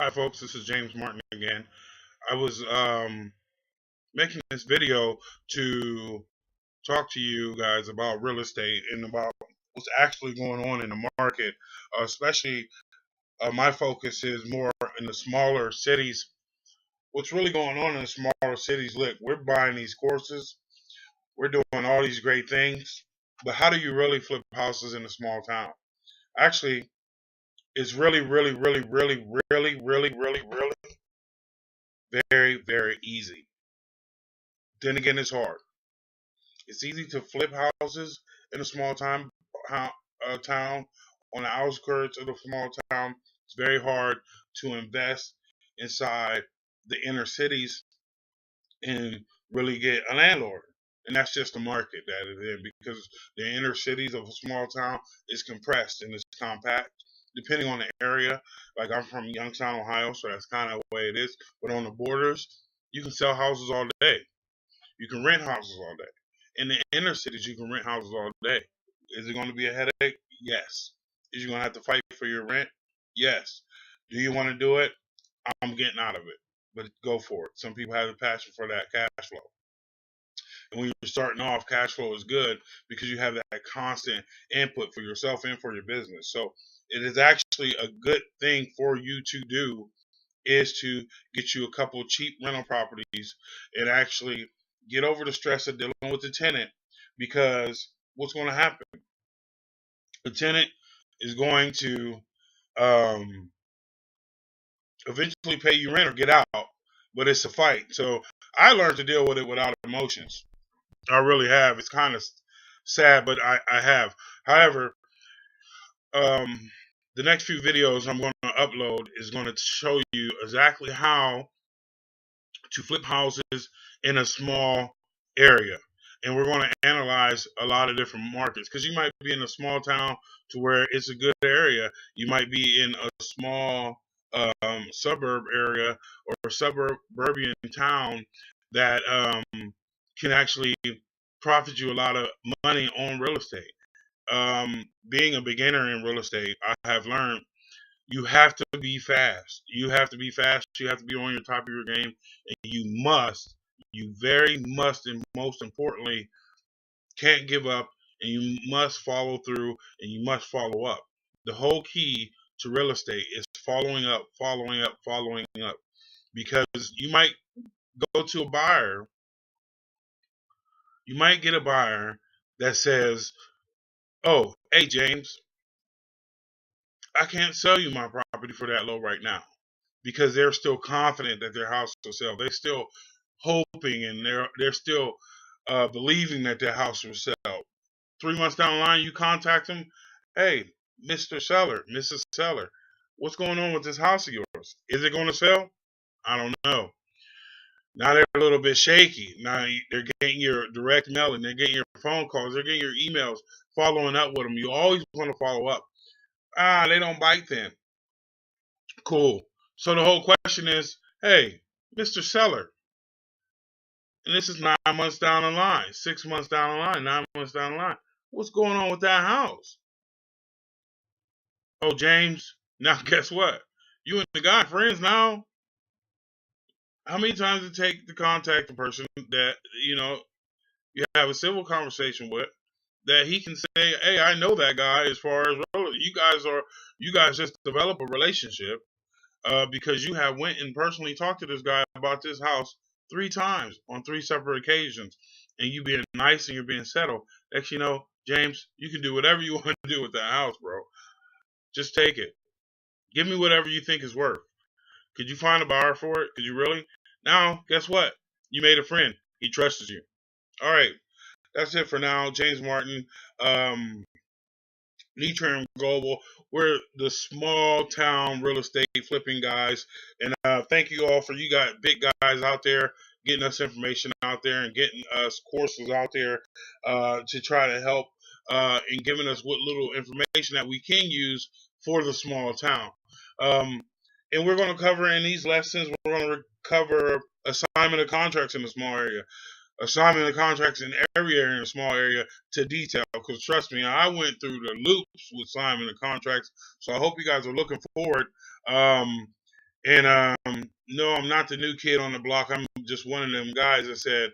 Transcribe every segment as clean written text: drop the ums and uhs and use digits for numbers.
Hi, folks. This is James Martin again. I was making this video to talk to you guys about real estate and about what's actually going on in the market. Especially, my focus is more in the smaller cities. What's really going on in the smaller cities? Look, we're buying these courses, we're doing all these great things, but how do you really flip houses in a small town? Actually, it's really, really, really, really, really, really, really, really very, very easy. Then again, it's hard. It's easy to flip houses in a small town on the outskirts of the small town. It's very hard to invest inside the inner cities and really get a landlord. And that's just the market that it's in, because the inner cities of a small town is compressed and it's compact. Depending on the area, like I'm from Youngstown, Ohio, so that's kind of the way it is. But on the borders, you can sell houses all day. You can rent houses all day. In the inner cities, you can rent houses all day. Is it going to be a headache? Yes. Is you going to have to fight for your rent? Yes. Do you want to do it? I'm getting out of it, but go for it. Some people have a passion for that cash flow. And when you're starting off, cash flow is good because you have that constant input for yourself and for your business. So it is actually a good thing for you to do, is to get you a couple of cheap rental properties and actually get over the stress of dealing with the tenant, because what's going to happen? The tenant is going to um, eventually pay you rent or get out, but it's a fight. So I learned to deal with it without emotions. I really have. It's kind of sad, but I have. However, um, the next few videos I'm going to upload is going to show you exactly how to flip houses in a small area. And we're going to analyze a lot of different markets, because you might be in a small town to where it's a good area. You might be in a small suburb area or suburban town that can actually profit you a lot of money on real estate. Being a beginner in real estate, I have learned you have to be fast. You have to be fast. You have to be on your top of your game. And you very must, and most importantly, can't give up. And you must follow through, and you must follow up. The whole key to real estate is following up, following up, following up. Because you might go to a buyer, you might get a buyer that says, "Oh, hey, James, I can't sell you my property for that low right now," because they're still confident that their house will sell. They're still hoping, and they're still believing that their house will sell. 3 months down the line, you contact them. Hey, Mr. Seller, Mrs. Seller, what's going on with this house of yours? Is it going to sell? I don't know. Now they're a little bit shaky. Now they're getting your direct mail, and they're getting your phone calls. They're getting your emails, following up with them. You always want to follow up. They don't bite then. Cool. So the whole question is, hey, Mr. Seller, and this is 9 months down the line, 6 months down the line, 9 months down the line. What's going on with that house? Oh, James, now guess what? You and the guy friends now. How many times does it take to contact the person that you have a civil conversation with, that he can say, "Hey, I know that guy." As far as you guys just develop a relationship because you have went and personally talked to this guy about this house 3 times on 3 separate occasions, and you being nice and you're being settled. Next, James, you can do whatever you want to do with that house, bro. Just take it. Give me whatever you think is worth. Could you find a buyer for it? Could you really? Now, guess what? You made a friend. He trusts you. All right. That's it for now. James Martin, Nitram Global. We're the small town real estate flipping guys. And thank you all for you got big guys out there getting us information out there and getting us courses out there to try to help and giving us what little information that we can use for the small town. And we're going to cover in these lessons, we're going to cover assignment of contracts in the small area, assignment of contracts in every area in a small area to detail. Because trust me, I went through the loops with assignment of contracts. So I hope you guys are looking forward. Um, And no, I'm not the new kid on the block. I'm just one of them guys that said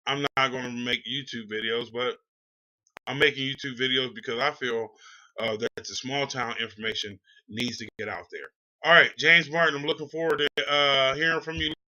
I'm not going to make YouTube videos, but I'm making YouTube videos because I feel that the small town information needs to get out there. All right, James Martin, I'm looking forward to hearing from you